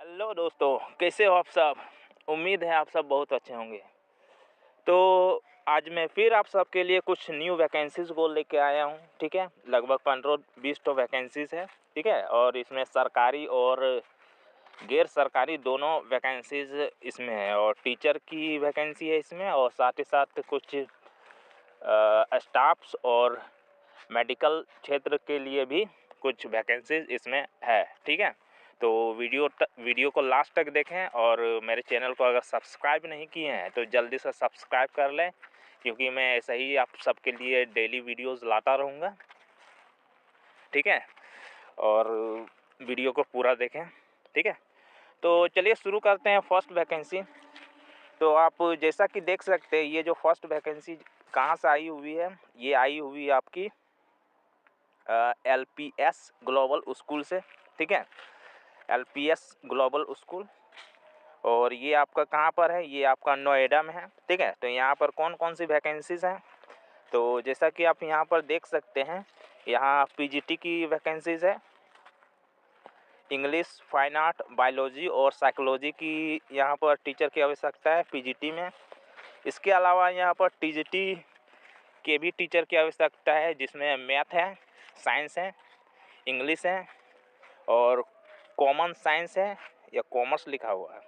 Hello दोस्तों, कैसे हो आप सब। उम्मीद है आप सब बहुत अच्छे होंगे। तो आज मैं फिर आप सबके लिए कुछ न्यू वैकेंसीज़ को लेके आया हूँ। ठीक है, लगभग 15-20 तो वैकेंसीज़ है। ठीक है, और इसमें सरकारी और गैर सरकारी दोनों वैकेंसीज़ इसमें है, और टीचर की वैकेंसी है इसमें, और साथ ही साथ कुछ स्टाफ्स और मेडिकल क्षेत्र के लिए भी कुछ वैकेंसीज इसमें है। ठीक है, तो वीडियो को लास्ट तक देखें, और मेरे चैनल को अगर सब्सक्राइब नहीं किए हैं तो जल्दी से सब्सक्राइब कर लें, क्योंकि मैं ऐसे ही आप सबके लिए डेली वीडियोस लाता रहूँगा। ठीक है, और वीडियो को पूरा देखें। ठीक है, तो चलिए शुरू करते हैं फर्स्ट वैकेंसी। तो आप जैसा कि देख सकते हैं, ये जो फर्स्ट वैकेंसी कहाँ से आई हुई है, ये आई हुई है आपकी LPS ग्लोबल स्कूल से। ठीक है, LPS ग्लोबल स्कूल, और ये आपका कहाँ पर है, ये आपका नोएडा में है। ठीक है, तो यहाँ पर कौन कौन सी वैकेंसीज़ हैं, तो जैसा कि आप यहाँ पर देख सकते हैं, यहाँ PGT की वैकेंसीज़ है। इंग्लिश, फाइन आर्ट, बायोलॉजी और साइकोलॉजी की यहाँ पर टीचर की आवश्यकता है PGT में। इसके अलावा यहाँ पर TGT के भी टीचर की आवश्यकता है, जिसमें मैथ है, साइंस है, इंग्लिश है और कॉमन साइंस है या कॉमर्स लिखा हुआ है,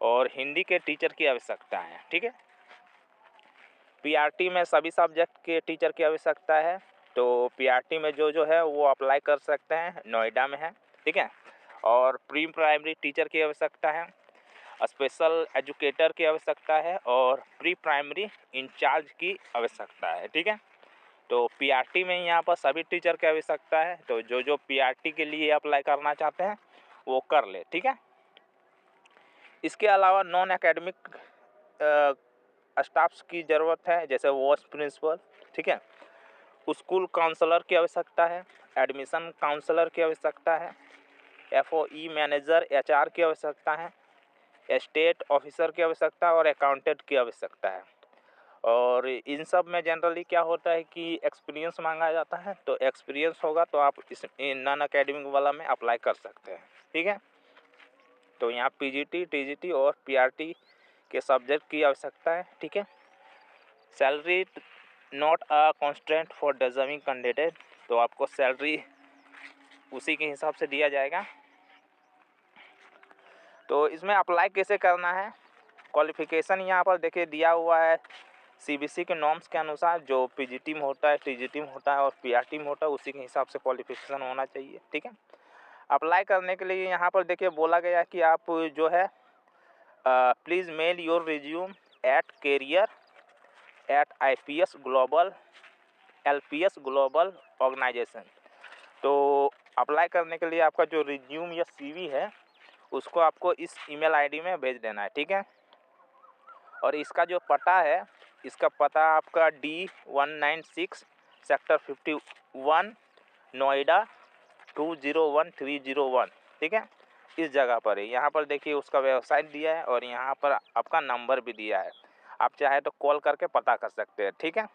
और हिंदी के टीचर की आवश्यकता है। ठीक है, PRT में सभी सब्जेक्ट के टीचर की आवश्यकता है। तो PRT में जो है वो अप्लाई कर सकते हैं, नोएडा में है। ठीक है, और प्री प्राइमरी टीचर की आवश्यकता है, स्पेशल एजुकेटर की आवश्यकता है और प्री प्राइमरी इंचार्ज की आवश्यकता है। ठीक है, तो PRT में यहाँ पर सभी टीचर की आवश्यकता है। तो जो PRT के लिए अप्लाई करना चाहते हैं वो कर ले। ठीक है, इसके अलावा नॉन एकेडमिक स्टाफ्स की ज़रूरत है, जैसे वाइस प्रिंसिपल। ठीक है, स्कूल काउंसलर की आवश्यकता है, एडमिशन काउंसलर की आवश्यकता है, FOE मैनेजर HR की आवश्यकता है, स्टेट ऑफिसर की आवश्यकता और अकाउंटेंट की आवश्यकता है। और इन सब में जनरली क्या होता है कि एक्सपीरियंस मांगा जाता है। तो एक्सपीरियंस होगा तो आप इस नॉन एकेडमिक वाला में अप्लाई कर सकते हैं। ठीक है, तो यहाँ PGT, TGT और PRT के सब्जेक्ट की आवश्यकता है। ठीक है, salary not a constant for deserving candidate, तो आपको सैलरी उसी के हिसाब से दिया जाएगा। तो इसमें अप्लाई कैसे करना है, क्वालिफ़िकेशन यहाँ पर देखिए दिया हुआ है CBC के नॉर्म्स के अनुसार। जो PGT में होता है, TGT में होता है और PRT में होता है, उसी के हिसाब से क्वालिफ़िकेशन होना चाहिए। ठीक है, अप्लाई करने के लिए यहाँ पर देखिए बोला गया है कि आप जो है please mail your resume at career@IPS global LPS global organization. तो अप्लाई करने के लिए आपका जो रिज्यूम या CV है उसको आपको इस ईमेल ID में भेज देना है। ठीक है, और इसका जो पता है, इसका पता आपका D196 सेक्टर 51 नोएडा 201301। ठीक है, इस जगह पर है। यहाँ पर देखिए उसका वेबसाइट दिया है और यहाँ पर आपका नंबर भी दिया है, आप चाहे तो कॉल करके पता कर सकते हैं। ठीक है,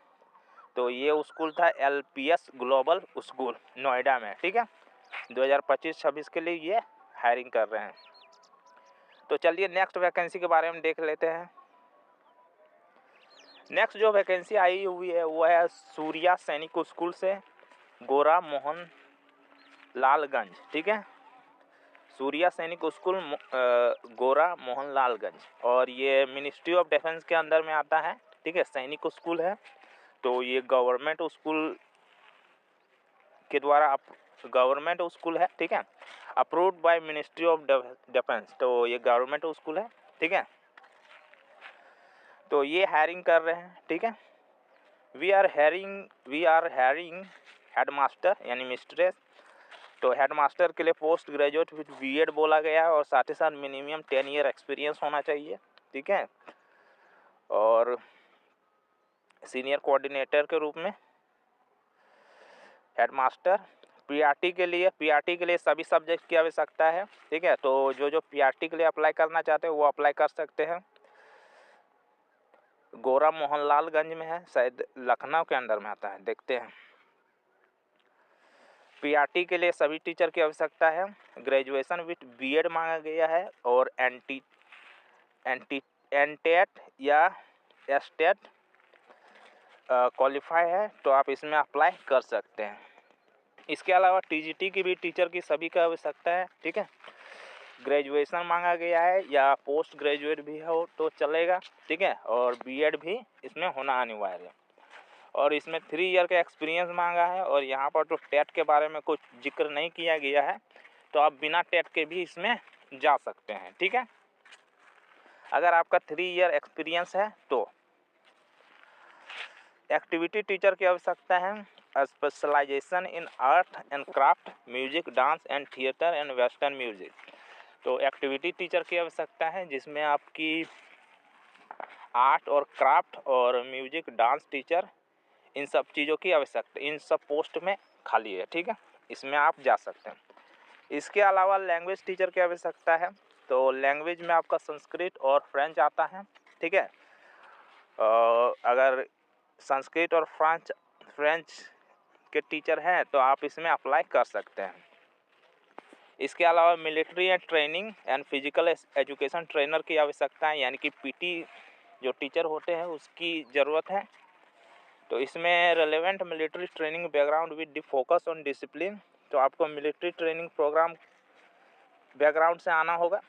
तो ये स्कूल था LPS ग्लोबल स्कूल नोएडा में। ठीक है, 2025-26 के लिए ये हायरिंग कर रहे हैं। तो चलिए नेक्स्ट वैकेंसी के बारे में देख लेते हैं। नेक्स्ट जो वैकेंसी आई हुई है वो है सूर्या सैनिक स्कूल से, गोरा मोहन लालगंज। ठीक है, सूर्या सैनिक स्कूल गोरा मोहन लालगंज, और ये मिनिस्ट्री ऑफ डिफेंस के अंदर में आता है। ठीक है, सैनिक स्कूल है, तो ये गवर्नमेंट स्कूल के द्वारा गवर्नमेंट स्कूल है। ठीक है, approved by ministry of defence, तो ये गवर्नमेंट स्कूल है। ठीक है, तो ये हायरिंग कर रहे हैं। ठीक है, वी आर हायरिंग हेडमास्टर यानी मिस्ट्रेस। तो हेडमास्टर के लिए पोस्ट ग्रेजुएट विद B.Ed बोला गया है, और साथ ही साथ मिनिमम 10 ईयर एक्सपीरियंस होना चाहिए। ठीक है, और सीनियर कोऑर्डिनेटर के रूप में हेडमास्टर। PRT के लिए सभी सब्जेक्ट की आवश्यकता है। ठीक है, तो जो PRT के लिए अप्लाई करना चाहते हैं वो अप्लाई कर सकते हैं। गोरा मोहनलालगंज में है, शायद लखनऊ के अंदर में आता है, देखते हैं। पीआरटी के लिए सभी टीचर की आवश्यकता है। ग्रेजुएशन विथ बीएड मांगा गया है और एनटेट या एसटेट क्वालिफाई है तो आप इसमें अप्लाई कर सकते हैं। इसके अलावा टीजीटी की भी टीचर की सभी का आवश्यकता है, ठीक है। ग्रेजुएशन मांगा गया है या पोस्ट ग्रेजुएट भी हो तो चलेगा, ठीक है, और बीएड भी इसमें होना अनिवार्य है। और इसमें 3 ईयर का एक्सपीरियंस मांगा है और यहाँ पर तो टेट के बारे में कुछ जिक्र नहीं किया गया है, तो आप बिना टेट के भी इसमें जा सकते हैं, ठीक है, अगर आपका 3 ईयर एक्सपीरियंस है तो। एक्टिविटी टीचर की आवश्यकता है। Specialization in art and craft, music, dance and theatre and western music. तो एक्टिविटी टीचर की आवश्यकता है जिसमें आपकी आर्ट और क्राफ्ट और म्यूजिक, डांस टीचर, इन सब चीज़ों की आवश्यकता, इन सब पोस्ट में खाली है, ठीक है, इसमें आप जा सकते हैं। इसके अलावा लैंग्वेज टीचर की आवश्यकता है। तो लैंग्वेज में आपका संस्कृत और फ्रेंच आता है, ठीक है। अगर संस्कृत और फ्रेंच के टीचर हैं तो आप इसमें अप्लाई कर सकते हैं। इसके अलावा military and training and physical education trainer की आवश्यकता है, यानी कि पीटी जो टीचर होते हैं उसकी ज़रूरत है। तो इसमें relevant military training background with focus on discipline, तो आपको मिलिट्री ट्रेनिंग प्रोग्राम बैकग्राउंड से आना होगा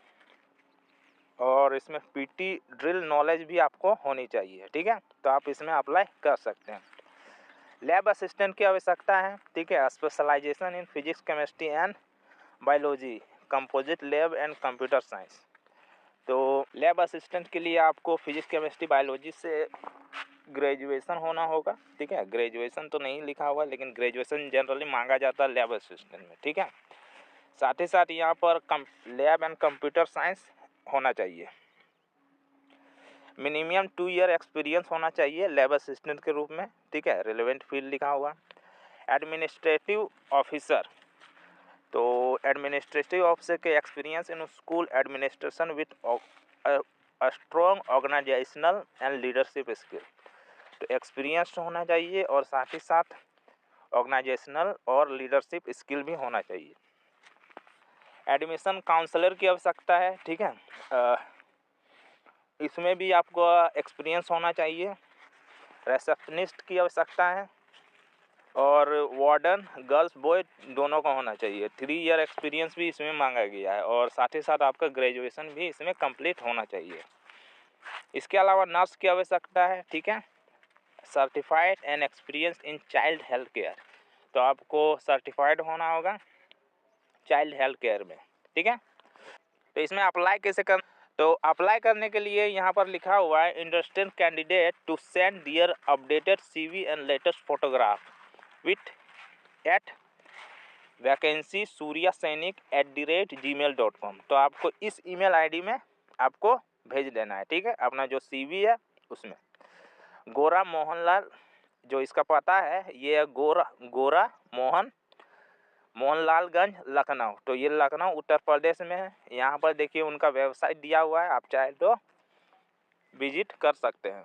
और इसमें पीटी ड्रिल नॉलेज भी आपको होनी चाहिए, ठीक है, तो आप इसमें अप्लाई कर सकते हैं। लैब असिस्टेंट की आवश्यकता है, ठीक है। Specialization in physics, chemistry and biology, composite lab and computer science. तो लैब असिस्टेंट के लिए आपको फिजिक्स, केमिस्ट्री, बायोलॉजी से ग्रेजुएशन होना होगा, ठीक है। ग्रेजुएशन तो नहीं लिखा हुआ लेकिन ग्रेजुएशन जनरली मांगा जाता है लैब असिस्टेंट में, ठीक है। साथ ही साथ यहाँ पर लैब एंड कंप्यूटर साइंस होना चाहिए। मिनिमम 2 ईयर एक्सपीरियंस होना चाहिए लैब असिस्टेंट के रूप में, ठीक है, रिलेवेंट फील्ड लिखा हुआ। एडमिनिस्ट्रेटिव ऑफिसर, तो एडमिनिस्ट्रेटिव ऑफिसर के experience in school administration with strong organizational and leadership skill. तो एक्सपीरियंस होना चाहिए और साथ ही साथ ऑर्गेनाइजेशनल और लीडरशिप स्किल भी होना चाहिए। एडमिशन काउंसलर की आवश्यकता है, ठीक है, इसमें भी आपको एक्सपीरियंस होना चाहिए। रिसेप्शनिस्ट की आवश्यकता है और वार्डन गर्ल्स बॉय दोनों का होना चाहिए। 3 ईयर एक्सपीरियंस भी इसमें मांगा गया है और साथ ही साथ आपका ग्रेजुएशन भी इसमें कंप्लीट होना चाहिए। इसके अलावा नर्स की आवश्यकता है, ठीक है, certified and experience in child health care, तो आपको सर्टिफाइड होना होगा चाइल्ड हेल्थ केयर में, ठीक है। तो इसमें अप्लाई कैसे करना, तो अप्लाई करने के लिए यहाँ पर लिखा हुआ है interested candidate to send their updated CV and latest photograph with at vacancy suryasainik@gmail.com। तो आपको इस email ID में आपको भेज देना है, ठीक है, अपना जो CV है उसमें। गोरा मोहनलाल, जो इसका पता है ये है गोरा मोहनलालगंज लखनऊ, तो ये लखनऊ उत्तर प्रदेश में है। यहाँ पर देखिए उनका वेबसाइट दिया हुआ है, आप चाहे तो विजिट कर सकते हैं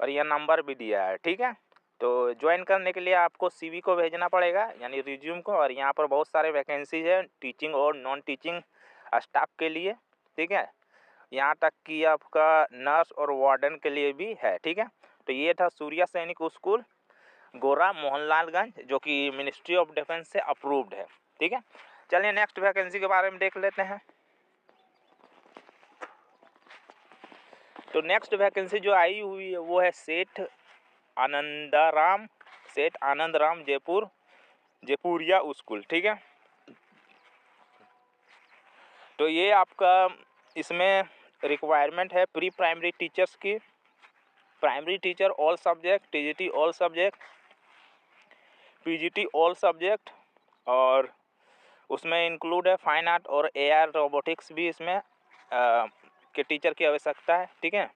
और यह नंबर भी दिया है, ठीक है। तो ज्वाइन करने के लिए आपको CV को भेजना पड़ेगा, यानी रिज्यूम को, और यहाँ पर बहुत सारे वैकेंसीज है टीचिंग और नॉन टीचिंग स्टाफ के लिए, ठीक है, यहाँ तक कि आपका नर्स और वार्डन के लिए भी है, ठीक है। तो ये था सूर्या सैनिक स्कूल गोरा मोहनलालगंज, जो कि मिनिस्ट्री ऑफ डिफेंस से अप्रूव्ड है, ठीक है। चलिए नेक्स्ट वैकेंसी के बारे में देख लेते हैं। तो नेक्स्ट वैकेंसी जो आई हुई है वो है सेठ आनंद राम जयपुरिया स्कूल, ठीक है। तो ये आपका इसमें रिक्वायरमेंट है प्री प्राइमरी टीचर्स की, primary teacher all subject, TGT all subject, PGT all subject, और उसमें इंक्लूड है फाइन आर्ट और AR रोबोटिक्स भी इसमें के टीचर की आवश्यकता है, ठीक है।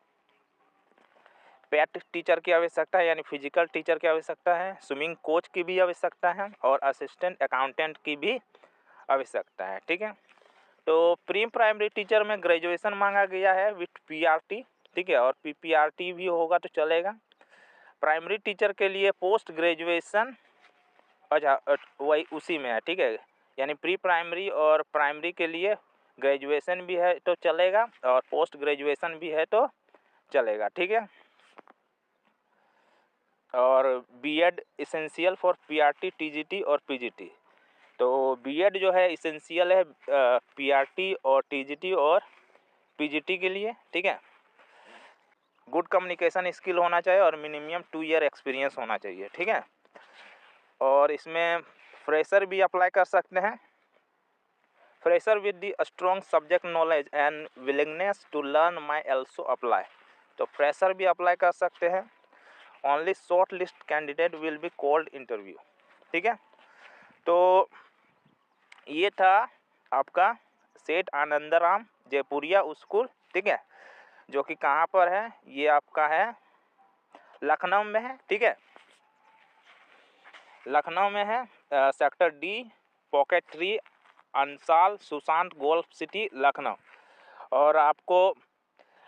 पैट टीचर की आवश्यकता है, यानी फिजिकल टीचर की आवश्यकता है। स्विमिंग कोच की भी आवश्यकता है और असिस्टेंट अकाउंटेंट की भी आवश्यकता है, ठीक है। तो प्री प्राइमरी टीचर में ग्रेजुएशन मांगा गया है विथ PRT, ठीक है, और PPRT भी होगा तो चलेगा। प्राइमरी टीचर के लिए पोस्ट ग्रेजुएशन अच्छा वही उसी में है, ठीक है। यानी प्री प्राइमरी और प्राइमरी के लिए ग्रेजुएशन भी है तो चलेगा और पोस्ट ग्रेजुएशन भी है तो चलेगा, ठीक है। और B Ed essential for PRT, TGT और पीजीटी। तो बीएड जो है इसेंशियल है पीआरटी और टीजीटी और पीजीटी के लिए, ठीक है। गुड कम्युनिकेशन स्किल होना चाहिए और मिनिमम 2 ईयर एक्सपीरियंस होना चाहिए, ठीक है। और इसमें फ्रेशर भी अप्लाई कर सकते हैं। Fresher with the strong subject knowledge and willingness to learn may also apply. तो फ्रेशर भी अप्लाई कर सकते हैं। Only short list candidate will be called interview, ठीक है। तो ये था आपका सेठ आनंदराम जयपुरिया स्कूल, ठीक है, जो कि कहाँ पर है, ये आपका है लखनऊ में है, ठीक है। लखनऊ में है, sector D, pocket 3, Ansal Sushant golf city, Lucknow. और आपको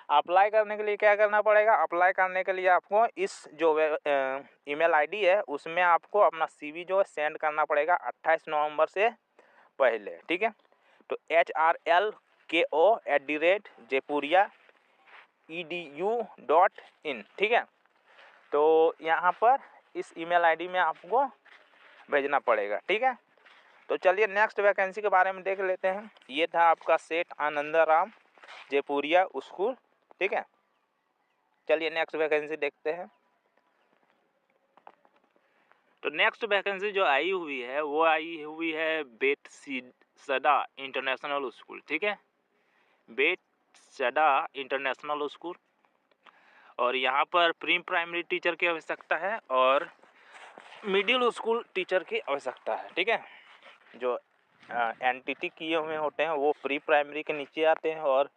अप्लाई करने के लिए क्या करना पड़ेगा? अप्लाई करने के लिए आपको इस जो ईमेल आईडी है उसमें आपको अपना सीवी जो है सेंड करना पड़ेगा 28 नवंबर से पहले, ठीक है। तो hrlko@jaipuria.edu.in, ठीक है। तो यहाँ पर इस ईमेल आईडी में आपको भेजना पड़ेगा, ठीक है। तो चलिए नेक्स्ट वैकेंसी के बारे में देख लेते हैं। ये था आपका सेठ आनंदराम जयपुरिया स्कूल, ठीक है। चलिए नेक्स्ट वैकेंसी देखते हैं। तो नेक्स्ट वैकेंसी जो आई हुई है वो आई हुई है बेटसडा इंटरनेशनल स्कूल, ठीक है, बेटसडा इंटरनेशनल स्कूल। और यहाँ पर प्री प्राइमरी टीचर की आवश्यकता है और मिडिल स्कूल टीचर की आवश्यकता है, ठीक है। जो एनटीटी किए हुए होते हैं वो प्री प्राइमरी के नीचे आते हैं और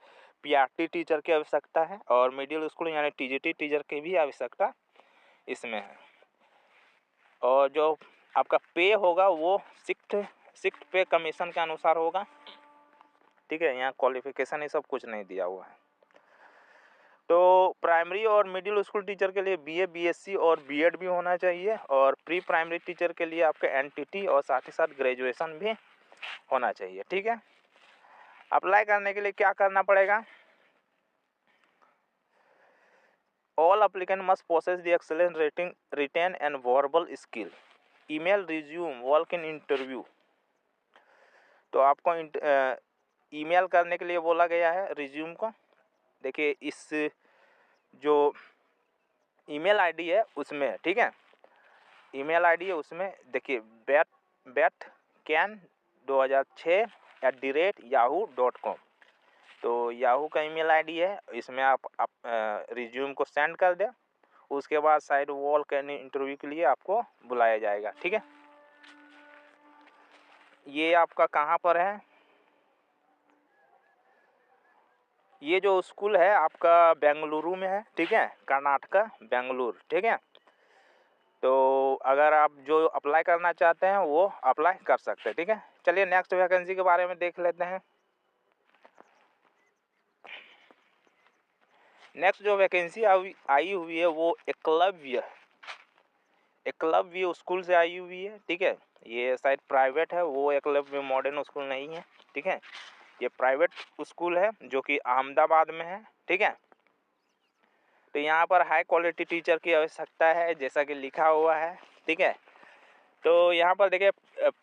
पीआरटी टीचर की आवश्यकता है और मिडिल स्कूल यानी टीजीटी टीचर की भी आवश्यकता इसमें है। और जो आपका पे होगा वो शिफ्ट पे कमीशन के अनुसार होगा, ठीक है। यहाँ क्वालिफिकेशन ये सब कुछ नहीं दिया हुआ है। तो प्राइमरी और मिडिल स्कूल टीचर के लिए बीए, बीएससी और बीएड भी होना चाहिए और प्री प्राइमरी टीचर के लिए आपका एनटीटी और साथ ही साथ ग्रेजुएशन भी होना चाहिए, ठीक है। अप्लाई करने के लिए क्या करना पड़ेगा? All applicant must possess the excellent writing written and verbal skill, email resume walk in interview. तो आपको ईमेल करने के लिए बोला गया है रिज्यूम को। देखिए इस जो ईमेल आईडी है उसमें, ठीक है, ईमेल आईडी है उसमें देखिए betcan2006@yahoo.com। तो याहू का ईमेल आईडी है, इसमें आप रिज्यूम को सेंड कर दें। उसके बाद साइड वॉल कैन इंटरव्यू के लिए आपको बुलाया जाएगा, ठीक है। ये आपका कहाँ पर है? ये जो स्कूल है आपका बेंगलुरु में है, ठीक है, कर्नाटका बेंगलुरु, ठीक है। तो अगर आप जो अप्लाई करना चाहते हैं वो अप्लाई कर सकते हैं, ठीक है। चलिए नेक्स्ट वैकेंसी के बारे में देख लेते हैं। नेक्स्ट जो वैकेंसी आई हुई है वो एकलव्य स्कूल से आई हुई है, ठीक है। ये शायद प्राइवेट है, वो एकलव्य मॉडर्न स्कूल नहीं है, ठीक है। ये प्राइवेट स्कूल है जो कि अहमदाबाद में है, ठीक है। तो यहाँ पर हाई क्वालिटी टीचर की आवश्यकता है जैसा कि लिखा हुआ है, ठीक है। तो यहाँ पर देखिए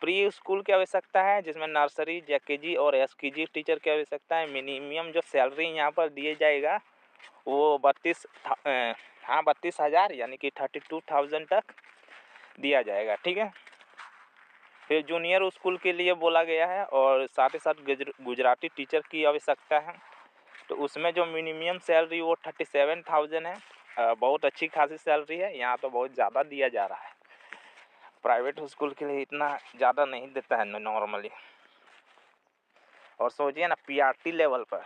प्री स्कूल की आवश्यकता है जिसमें नर्सरी, जेकेजी और एसकेजी टीचर की आवश्यकता है। मिनिमम जो सैलरी यहाँ पर दिए जाएगा वो 32,000 यानी कि 32,000 तक दिया जाएगा, ठीक है। फिर जूनियर स्कूल के लिए बोला गया है और साथ ही साथ गुजराती टीचर की आवश्यकता है। तो उसमें जो मिनिमम सैलरी वो 37,000 है। बहुत अच्छी खासी सैलरी है, यहाँ तो बहुत ज़्यादा दिया जा रहा है। प्राइवेट स्कूल के लिए इतना ज़्यादा नहीं देता है नॉर्मली। और सोचिए ना पीआरटी लेवल पर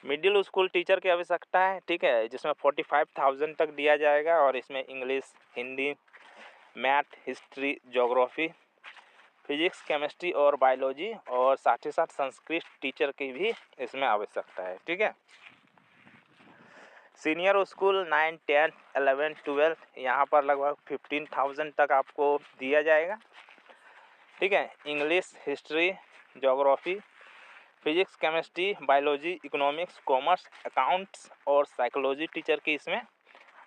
मिडिल स्कूल टीचर की आवश्यकता है, ठीक है, जिसमें 45,000 तक दिया जाएगा और इसमें English, Hindi, math, history, geography, physics, chemistry और बायोलॉजी और साथ ही साथ संस्कृत टीचर की भी इसमें आवश्यकता है, ठीक है। सीनियर स्कूल 9, 10, 11, 12 यहाँ पर लगभग 15,000 तक आपको दिया जाएगा। ठीक है। English, history, geography, physics, chemistry, biology, economics, commerce, accounts और साइकोलॉजी टीचर की इसमें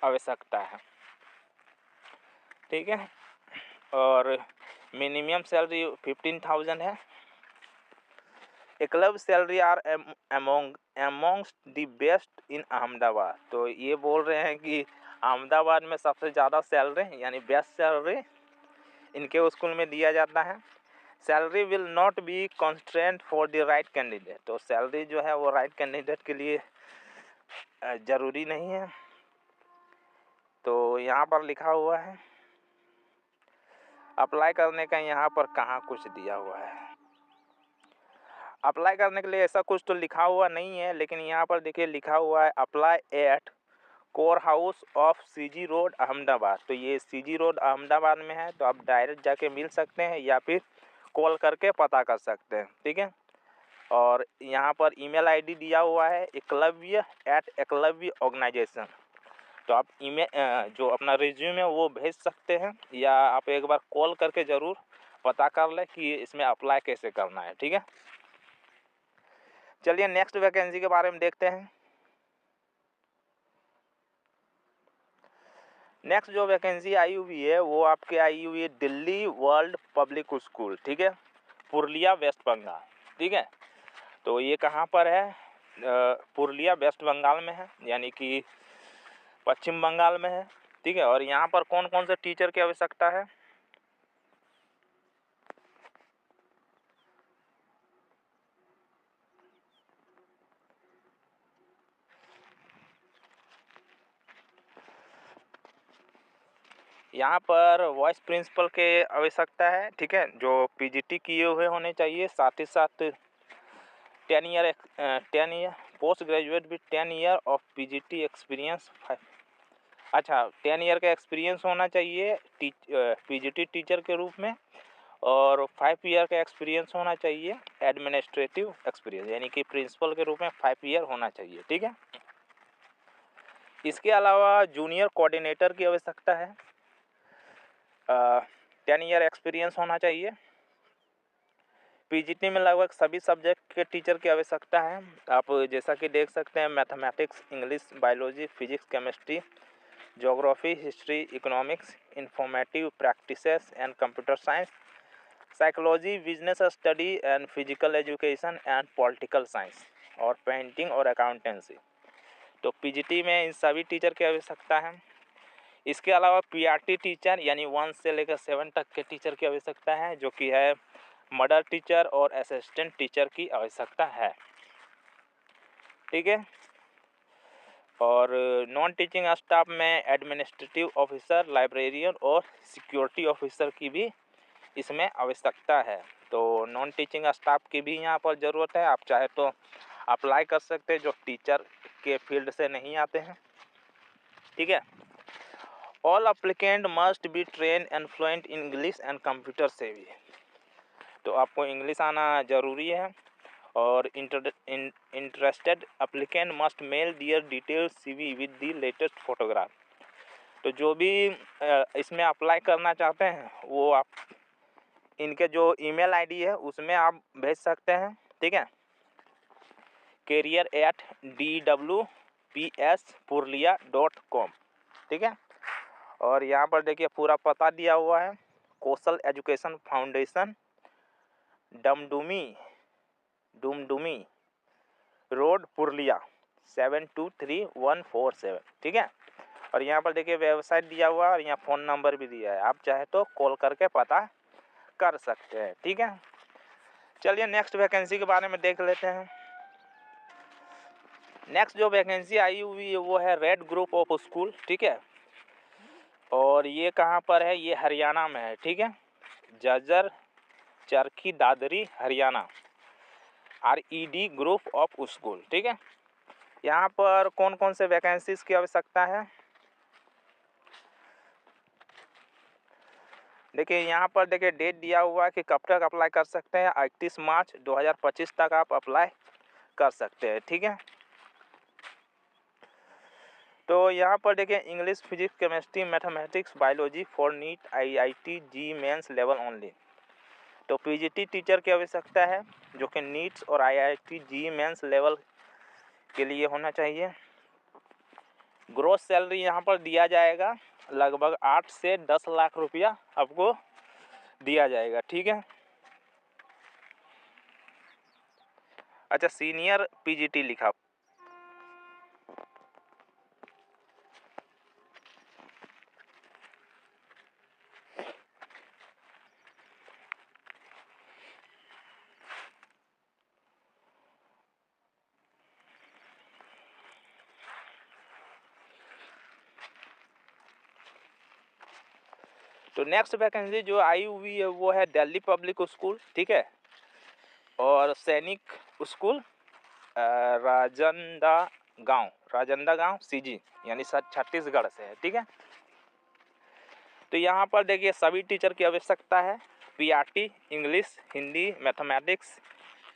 आवश्यकता है। ठीक है। और मिनिमम सैलरी 15,000 है। Club salary are amongst the best in Ahmedabad. तो ये बोल रहे हैं कि अहमदाबाद में सबसे ज़्यादा सैलरी यानी बेस्ट सैलरी इनके स्कूल में दिया जाता है। Salary will not be constant for the right candidate. तो सैलरी जो है वो राइट कैंडिडेट के लिए ज़रूरी नहीं है। तो यहाँ पर लिखा हुआ है अप्लाई करने का, यहाँ पर कहाँ कुछ दिया हुआ है। अप्लाई करने के लिए ऐसा कुछ तो लिखा हुआ नहीं है, लेकिन यहाँ पर देखिए लिखा हुआ है apply eight core house of CG road Ahmedabad. तो ये सीजी रोड अहमदाबाद में है, तो आप डायरेक्ट जाके मिल सकते हैं या फिर कॉल करके पता कर सकते हैं। ठीक है। और यहाँ पर ईमेल आईडी दिया हुआ है eklavya@eklavya ऑर्गेनाइजेशन। तो आप ईमेल जो अपना रिज्यूम है वो भेज सकते हैं, या आप एक बार कॉल करके ज़रूर पता कर लें कि इसमें अप्लाई कैसे करना है। ठीक है। चलिए नेक्स्ट वैकेंसी के बारे में देखते हैं। नेक्स्ट जो वैकेंसी आई हुई है वो आपके आई हुई है दिल्ली वर्ल्ड पब्लिक स्कूल। ठीक है। Purulia, waste Bengal. ठीक है। तो ये कहाँ पर है? पुरुलिया वेस्ट बंगाल में है, यानी कि पश्चिम बंगाल में है। ठीक है। और यहाँ पर कौन कौन से टीचर की आवश्यकता है? यहाँ पर वाइस प्रिंसिपल के आवश्यकता है। ठीक है। जो पीजीटी किए हुए होने चाहिए, साथ ही साथ 10 year post graduate with 10 year of PGT experience. अच्छा, 10 ईयर का एक्सपीरियंस होना चाहिए पीजीटी टीचर के रूप में, और 5 ईयर का एक्सपीरियंस होना चाहिए एडमिनिस्ट्रेटिव एक्सपीरियंस, यानी कि प्रिंसिपल के रूप में 5 ईयर होना चाहिए। ठीक है। इसके अलावा जूनियर कोऑर्डिनेटर की आवश्यकता है। 10 ईयर एक्सपीरियंस होना चाहिए। पीजीटी में लगभग सभी सब्जेक्ट के टीचर की आवश्यकता है। आप जैसा कि देख सकते हैं mathematics, English, biology, physics, chemistry, geography, history, economics, informative practices and computer science, psychology, business study and physical education and political science, और पेंटिंग और अकाउंटेंसी। तो पीजीटी में इन सभी टीचर की आवश्यकता है। इसके अलावा पीआरटी टीचर यानी 1 से लेकर 7 तक के टीचर की आवश्यकता है, जो कि है मदर टीचर और असिस्टेंट टीचर की आवश्यकता है। ठीक है। और नॉन टीचिंग स्टाफ में एडमिनिस्ट्रेटिव ऑफिसर, लाइब्रेरियन और सिक्योरिटी ऑफिसर की भी इसमें आवश्यकता है। तो नॉन टीचिंग स्टाफ की भी यहाँ पर ज़रूरत है। आप चाहे तो अप्लाई कर सकते हैं जो टीचर के फील्ड से नहीं आते हैं। ठीक है। All applicant must be train and fluent in English and computer से भी। तो आपको इंग्लिश आना ज़रूरी है। और interested applicant must mail their detail CV with the latest photograph. तो जो भी इसमें अप्लाई करना चाहते हैं वो आप इनके जो ईमेल आईडी है उसमें आप भेज सकते हैं। ठीक है। career@dwpspurlia.com। ठीक है। और यहाँ पर देखिए पूरा पता दिया हुआ है। कौशल एजुकेशन फाउंडेशन, डुमडुमी रोड, पुरुलिया 723147। ठीक है। और यहाँ पर देखिए वेबसाइट दिया हुआ है और यहाँ फ़ोन नंबर भी दिया है, आप चाहे तो कॉल करके पता कर सकते हैं। ठीक है। चलिए नेक्स्ट वैकेंसी के बारे में देख लेते हैं। नेक्स्ट जो वैकेंसी आई हुई है वो है रेड ग्रुप ऑफ स्कूल। ठीक है। और ये कहाँ पर है? ये हरियाणा में है। ठीक है। Jhajjar, Charkhi Dadri, Haryana, RED group of school. ठीक है। यहाँ पर कौन कौन से वैकेंसीज की आवश्यकता है? देखिए यहाँ पर देखिए डेट दिया हुआ है कि कब तक अप्लाई कर सकते हैं। 31 मार्च 2025 तक आप अप्लाई कर सकते हैं। ठीक है। तो यहाँ पर देखिए English, physics, chemistry, mathematics, biology for NEET IIT JEE mains level only. तो PGT टीचर की आवश्यकता है जो कि नीट्स और IIT जी मेंस लेवल के लिए होना चाहिए। ग्रोस सैलरी यहाँ पर दिया जाएगा लगभग 8 से 10 लाख रुपया आपको दिया जाएगा, ठीक है। अच्छा, सीनियर PGT लिखा। तो नेक्स्ट वैकेंसी जो आई हुई है वो है दिल्ली पब्लिक स्कूल, ठीक है, और सैनिक स्कूल राजनांदगांव CG यानी छत्तीसगढ़ से है, ठीक है। तो यहाँ पर देखिए सभी टीचर की आवश्यकता है। PRT English, Hindi, mathematics,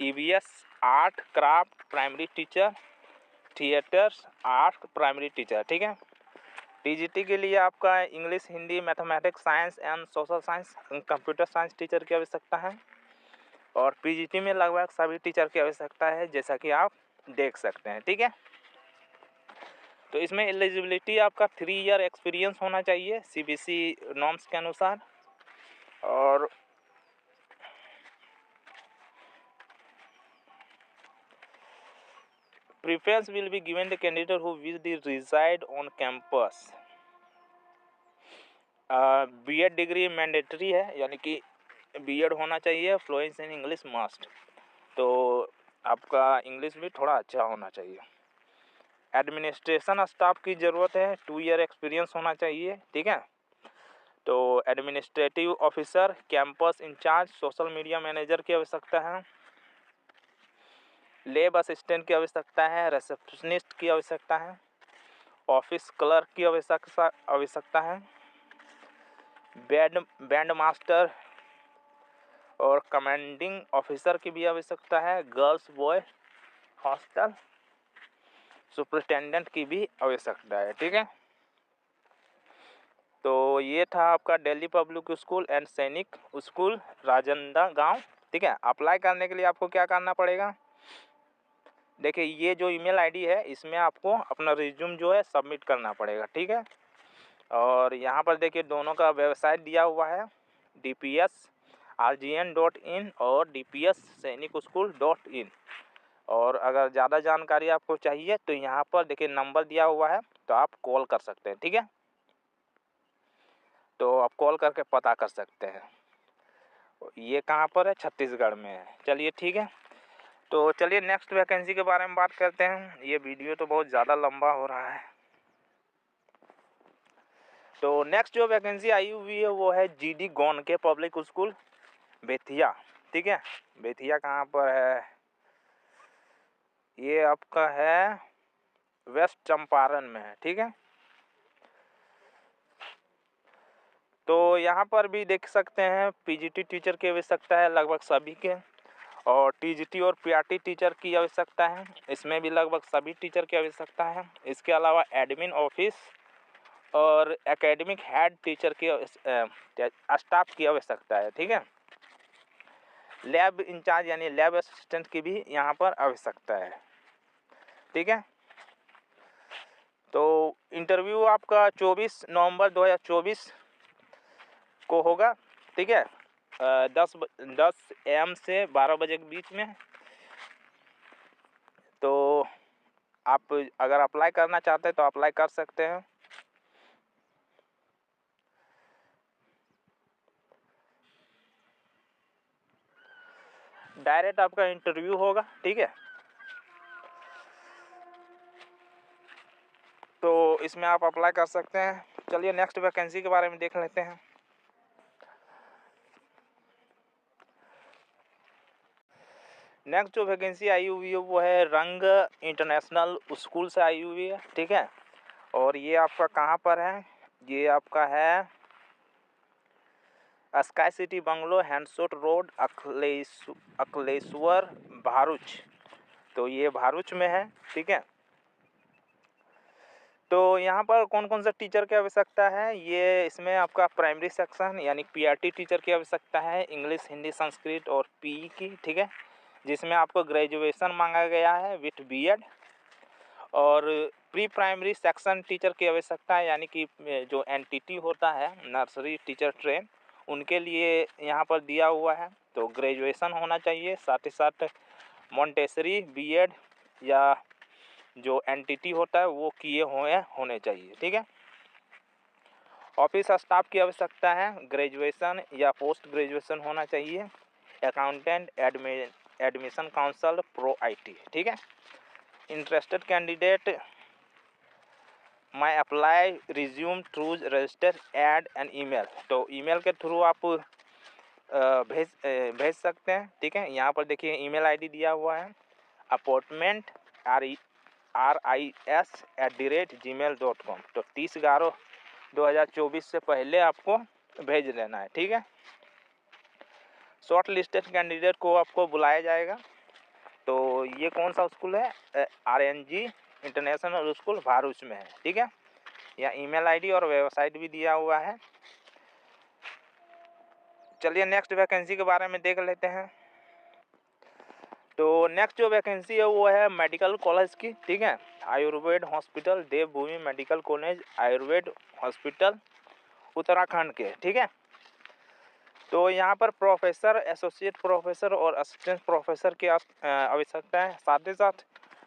EVS art, craft, primary teacher, theatres, art, primary teacher, ठीक है। PGT के लिए आपका English, Hindi, mathematics, science and social science, computer science teacher की आवश्यकता है। और PGT में लगभग सभी टीचर की आवश्यकता है, जैसा कि आप देख सकते हैं, ठीक है। तो इसमें एलिजिबिलिटी आपका 3 ईयर एक्सपीरियंस होना चाहिए CBSE नॉर्म्स के अनुसार। और preference will be given the candidate who will reside on campus। B.Ed degree mandatory है, यानी कि B.Ed होना चाहिए। फ्लुएंसी इन इंग्लिश मस्ट, तो आपका इंग्लिश भी थोड़ा अच्छा होना चाहिए। एडमिनिस्ट्रेशन स्टाफ की ज़रूरत है, 2 ईयर एक्सपीरियंस होना चाहिए, ठीक है। तो administrative officer, campus incharge, social media manager की आवश्यकता है। लैब असिस्टेंट की आवश्यकता है। रिसेप्शनिस्ट की आवश्यकता है। ऑफिस क्लर्क की आवश्यकता है। बैंड मास्टर और कमांडिंग ऑफिसर की भी आवश्यकता है। गर्ल्स बॉय हॉस्टल सुपरिटेंडेंट की भी आवश्यकता है, ठीक है। तो ये था आपका दिल्ली पब्लिक स्कूल एंड सैनिक स्कूल राजनांदगांव, ठीक है। अप्लाई करने के लिए आपको क्या करना पड़ेगा, देखिए ये जो ईमेल आईडी है इसमें आपको अपना रिज्यूम जो है सबमिट करना पड़ेगा, ठीक है। और यहाँ पर देखिए दोनों का वेबसाइट दिया हुआ है, dpsrgn.in और dpssainikskul.in। और अगर ज़्यादा जानकारी आपको चाहिए तो यहाँ पर देखिए नंबर दिया हुआ है, तो आप कॉल कर सकते हैं, ठीक है। तो आप कॉल करके पता कर सकते हैं। ये कहाँ पर है, छत्तीसगढ़ में है। चलिए ठीक है, तो चलिए नेक्स्ट वैकेंसी के बारे में बात करते हैं। ये वीडियो तो बहुत ज़्यादा लंबा हो रहा है। तो नेक्स्ट जो वैकेंसी आई हुई है वो है GD गौन के पब्लिक स्कूल बेतिया, ठीक है। बेतिया कहाँ पर है, ये आपका है वेस्ट चंपारण में है, ठीक है। तो यहाँ पर भी देख सकते हैं PGT टीचर की आवश्यकता है लगभग सभी के, और TGT और PRT टीचर की आवश्यकता है, इसमें भी लगभग सभी टीचर की आवश्यकता है। इसके अलावा एडमिन ऑफिस और एकेडमिक हेड टीचर की स्टाफ की आवश्यकता है, ठीक है। लैब इंचार्ज यानी लैब असिस्टेंट की भी यहाँ पर आवश्यकता है, ठीक है। तो इंटरव्यू आपका 24 नवंबर 2024 को होगा, ठीक है। 10 AM से 12 बजे के बीच में। तो आप अगर अप्लाई करना चाहते हैं तो अप्लाई कर सकते हैं। डायरेक्ट आपका इंटरव्यू होगा, ठीक है। तो इसमें आप अप्लाई कर सकते हैं। चलिए नेक्स्ट वैकेंसी के बारे में देख लेते हैं। नेक्स्ट जो वैकेंसी आई हुई है वो है रंग इंटरनेशनल स्कूल से आई हुई है, ठीक है। और ये आपका कहाँ पर है, ये आपका है स्काई सिटी बंगलो, हैंडसोट रोड, अखिलेश्वर, भारूच। तो ये भारूच में है, ठीक है। तो यहाँ पर कौन कौन सा टीचर की आवश्यकता है, ये इसमें आपका प्राइमरी सेक्शन यानी पीआरटी टीचर की आवश्यकता है, इंग्लिश, हिंदी, संस्कृत और पीई की, ठीक है, जिसमें आपको ग्रेजुएशन मांगा गया है विथ बीएड। और प्री प्राइमरी सेक्शन टीचर की आवश्यकता है, यानी कि जो एनटीटी होता है, नर्सरी टीचर ट्रेन, उनके लिए यहाँ पर दिया हुआ है। तो ग्रेजुएशन होना चाहिए, साथ ही साथ मॉन्टेसरी बीएड या जो एनटीटी होता है वो किए हुए होने चाहिए, ठीक है। ऑफिस स्टाफ की आवश्यकता है, ग्रेजुएशन या पोस्ट ग्रेजुएशन होना चाहिए, accountant, admission counsel, pro IT, ठीक है। Interested candidate may apply resume through registered an email, तो ईमेल के थ्रू आप भेज सकते हैं, ठीक है। यहाँ पर देखिए ईमेल आईडी दिया हुआ है, अपॉइंटमेंट RIS@gmail.com, तो 30/11/2024 से पहले आपको भेज देना है, ठीक है। शॉर्ट लिस्टेड कैंडिडेट को आपको बुलाया जाएगा। तो ये कौन सा स्कूल है, RNG इंटरनेशनल स्कूल भारूच में है, ठीक है। यहाँ ईमेल आईडी और वेबसाइट भी दिया हुआ है। चलिए नेक्स्ट वैकेंसी के बारे में देख लेते हैं। तो नेक्स्ट जो वैकेंसी है वो है मेडिकल कॉलेज की, ठीक है, Ayurveda hospital, Devbhoomi medical college Ayurveda hospital Uttarakhand के, ठीक है। तो यहाँ पर प्रोफेसर, एसोसिएट प्रोफेसर और असिस्टेंट प्रोफेसर की आवश्यकता है, साथ ही साथ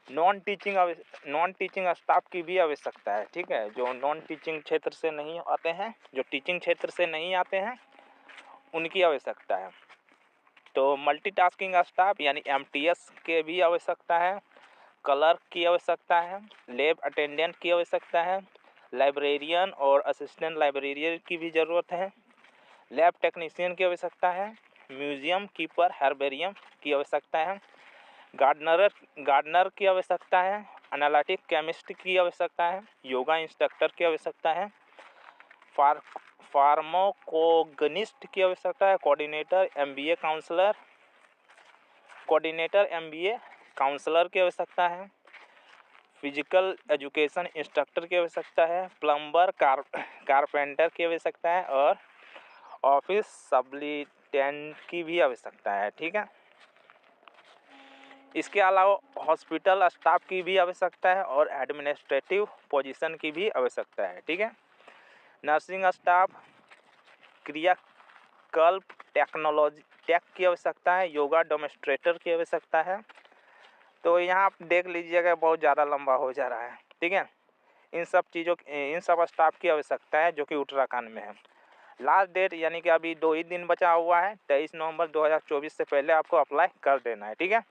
नॉन टीचिंग स्टाफ की भी आवश्यकता है, ठीक है। जो नॉन टीचिंग क्षेत्र से नहीं आते हैं, जो टीचिंग क्षेत्र से नहीं आते हैं, उनकी आवश्यकता है। तो मल्टीटास्किंग स्टाफ यानी MTS के भी आवश्यकता है, क्लर्क की आवश्यकता है, लैब अटेंडेंट की आवश्यकता है, लाइब्रेरियन और असिस्टेंट लाइब्रेरियन की भी ज़रूरत है, लैब टेक्नीशियन की आवश्यकता है, म्यूजियम कीपर, हर्बेरियम की आवश्यकता है, गार्डनर की आवश्यकता है, एनालिटिक केमिस्ट की आवश्यकता है, योगा इंस्ट्रक्टर की आवश्यकता है, फार्माकोगनिस्ट की आवश्यकता है, कोऑर्डिनेटर MBA काउंसलर की आवश्यकता है, फिजिकल एजुकेशन इंस्ट्रक्टर की आवश्यकता है, प्लम्बर, कारपेंटर की आवश्यकता है और ऑफिस सप्लीटेंट की भी आवश्यकता है, ठीक है। इसके अलावा हॉस्पिटल स्टाफ की भी आवश्यकता है और एडमिनिस्ट्रेटिव पोजीशन की भी आवश्यकता है, ठीक है। नर्सिंग स्टाफ, क्रियाकल्प टेक्नोलॉजी टेक की आवश्यकता है, योगा डेमोन्स्ट्रेटर की आवश्यकता है। तो यहाँ आप देख लीजिएगा बहुत ज़्यादा लंबा हो जा रहा है, ठीक है। इन सब स्टाफ की आवश्यकता है जो कि उत्तराखंड में है। लास्ट डेट यानी कि अभी 2 ही दिन बचा हुआ है, 23 नवंबर 2024 से पहले आपको अप्लाई कर देना है, ठीक है।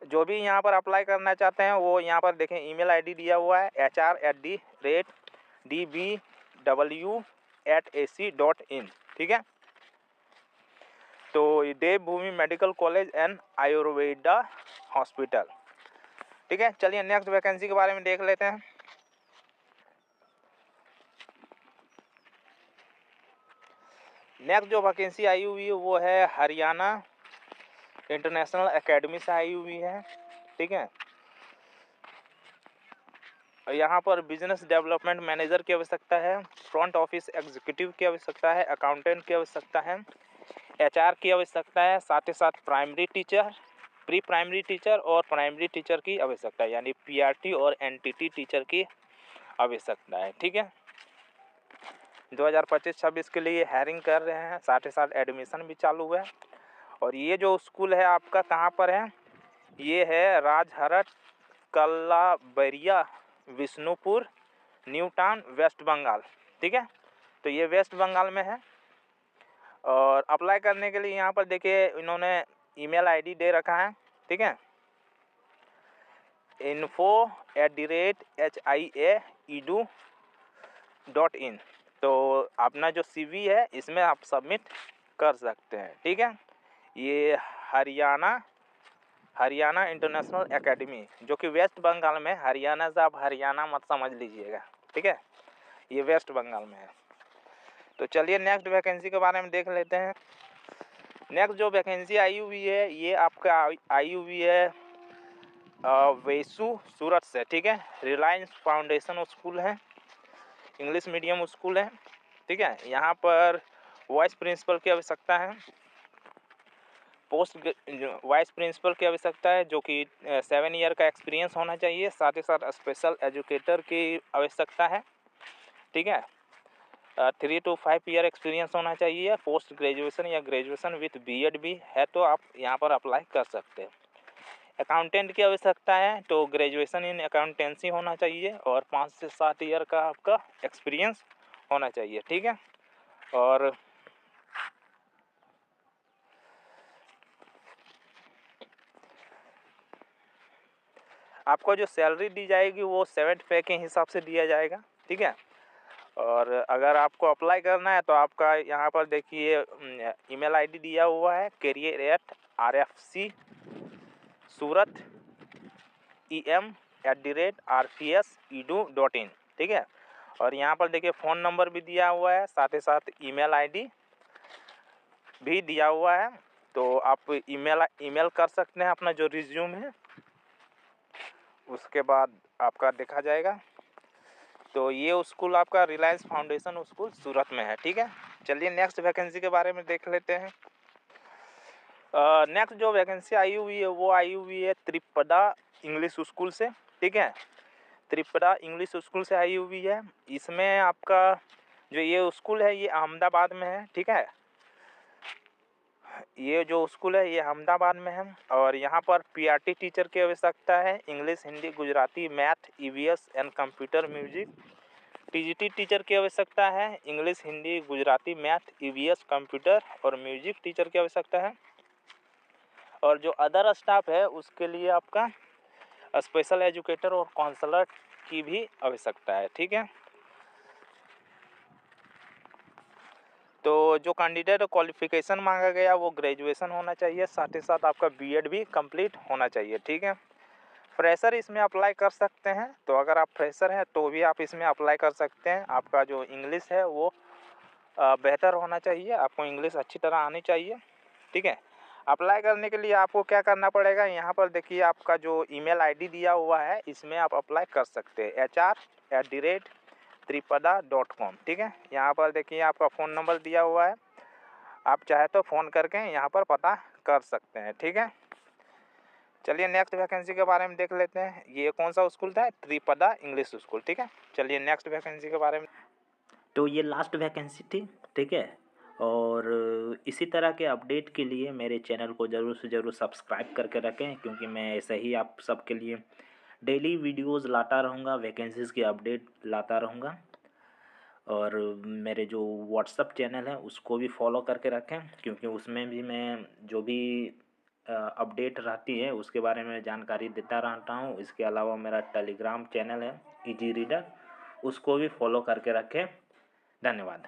जो भी यहाँ पर अप्लाई करना चाहते हैं वो यहाँ पर देखें ईमेल आईडी दिया हुआ है hr@dbw@ac.in, ठीक है। तो Devbhoomi medical college and Ayurveda hospital, ठीक है। चलिए नेक्स्ट वैकेंसी के बारे में देख लेते हैं। नेक्स्ट जो वैकेंसी आई हुई है वो है हरियाणा इंटरनेशनल एकेडमी से आई हुई है, ठीक है। यहाँ पर बिजनेस डेवलपमेंट मैनेजर की आवश्यकता है, फ्रंट ऑफिस एग्जीक्यूटिव की आवश्यकता है, अकाउंटेंट की आवश्यकता है, HR की आवश्यकता है, साथ ही साथ primary teacher, pre primary teacher और प्राइमरी टीचर की आवश्यकता है, यानी PRT और NTT टीचर की आवश्यकता है, ठीक है। 2025-26 के लिए हायरिंग कर रहे हैं, साथ ही साथ एडमिशन भी चालू है। और ये जो स्कूल है आपका कहाँ पर है, ये है Rajarhat Kallabaria Bishnupur New Town West Bengal, ठीक है। तो ये वेस्ट बंगाल में है। और अप्लाई करने के लिए यहाँ पर देखिए इन्होंने ईमेल आईडी दे रखा है, ठीक है, info@hiaedu.in। तो अपना जो CV है इसमें आप सबमिट कर सकते हैं, ठीक है। ये हरियाणा इंटरनेशनल एकेडमी जो कि वेस्ट बंगाल में, हरियाणा से आप हरियाणा मत समझ लीजिएगा, ठीक है, ये वेस्ट बंगाल में है। तो चलिए नेक्स्ट वैकेंसी के बारे में देख लेते हैं। नेक्स्ट जो वैकेंसी आई हुई है ये आपका आई हुई है वेसु सूरत से, ठीक है। रिलायंस फाउंडेशन स्कूल है, इंग्लिश मीडियम स्कूल है, ठीक है। यहाँ पर वाइस प्रिंसिपल की आवश्यकता है, पोस्ट वाइस प्रिंसिपल की आवश्यकता है, जो कि 7 ईयर का एक्सपीरियंस होना चाहिए। साथ ही साथ स्पेशल एजुकेटर की आवश्यकता है, ठीक है। 3 to 5 ईयर एक्सपीरियंस होना चाहिए। पोस्ट ग्रेजुएशन या ग्रेजुएशन विथ बीएड भी है तो आप यहाँ पर अप्लाई कर सकते हैं। अकाउंटेंट की आवश्यकता है तो ग्रेजुएशन इन अकाउंटेंसी होना चाहिए और 5 से 7 ईयर का आपका एक्सपीरियंस होना चाहिए, ठीक है। और आपको जो सैलरी दी जाएगी वो 7 पे के हिसाब से दिया जाएगा, ठीक है। और अगर आपको अप्लाई करना है तो आपका यहाँ पर देखिए ईमेल आईडी दिया हुआ है career@rfc सूरत em@rpsedu.in, ठीक है। और यहाँ पर देखिए फ़ोन नंबर भी दिया हुआ है, साथ ही साथ ईमेल आईडी भी दिया हुआ है। तो आप ईमेल कर सकते हैं अपना जो रिज्यूम है, उसके बाद आपका देखा जाएगा। तो ये स्कूल आपका रिलायंस फाउंडेशन स्कूल सूरत में है, ठीक है। चलिए नेक्स्ट वैकेंसी के बारे में देख लेते हैं। नेक्स्ट जो वैकेंसी आई हुई है वो आई हुई है त्रिपदा इंग्लिश स्कूल से, ठीक है। त्रिपदा इंग्लिश स्कूल से आई हुई है। इसमें आपका जो ये स्कूल है ये अहमदाबाद में है, ठीक है। ये जो स्कूल है ये अहमदाबाद में है और यहाँ पर पीआरटी टीचर की आवश्यकता है, English, Hindi, Gujarati, math, EVS and computer music. TGT teacher की आवश्यकता है, English, Hindi, Gujarati, math, EVS, computer और म्यूजिक टीचर की आवश्यकता है। और जो अदर स्टाफ है उसके लिए आपका स्पेशल एजुकेटर और काउंसलर की भी आवश्यकता है, ठीक है। तो जो कैंडिडेट क्वालिफिकेशन मांगा गया वो ग्रेजुएशन होना चाहिए, साथ ही साथ आपका बीएड भी कंप्लीट होना चाहिए, ठीक है। फ्रेशर इसमें अप्लाई कर सकते हैं, तो अगर आप फ्रेशर हैं तो भी आप इसमें अप्लाई कर सकते हैं। आपका जो इंग्लिश है वो बेहतर होना चाहिए, आपको इंग्लिश अच्छी तरह आनी चाहिए, ठीक है। अप्लाई करने के लिए आपको क्या करना पड़ेगा, यहाँ पर देखिए आपका जो ईमेल आईडी दिया हुआ है इसमें आप अप्लाई कर सकते हैं hr@tripada.com, ठीक है। यहाँ पर देखिए आपका फ़ोन नंबर दिया हुआ है, आप चाहे तो फ़ोन करके यहाँ पर पता कर सकते हैं, ठीक है। चलिए नेक्स्ट वैकेंसी के बारे में देख लेते हैं। ये कौन सा स्कूल था, त्रिपदा इंग्लिश स्कूल, ठीक है। चलिए नेक्स्ट वैकेंसी के बारे में। तो ये लास्ट वैकेंसी थी, ठीक है। और इसी तरह के अपडेट के लिए मेरे चैनल को ज़रूर से ज़रूर सब्सक्राइब करके रखें, क्योंकि मैं ऐसे ही आप सबके लिए डेली वीडियोस लाता रहूँगा, वैकेंसीज़ के अपडेट लाता रहूँगा। और मेरे जो व्हाट्सअप चैनल है उसको भी फॉलो करके रखें, क्योंकि उसमें भी मैं जो भी अपडेट रहती है उसके बारे में जानकारी देता रहता हूँ। इसके अलावा मेरा टेलीग्राम चैनल है इजी रीडर, उसको भी फॉलो करके रखें। धन्यवाद।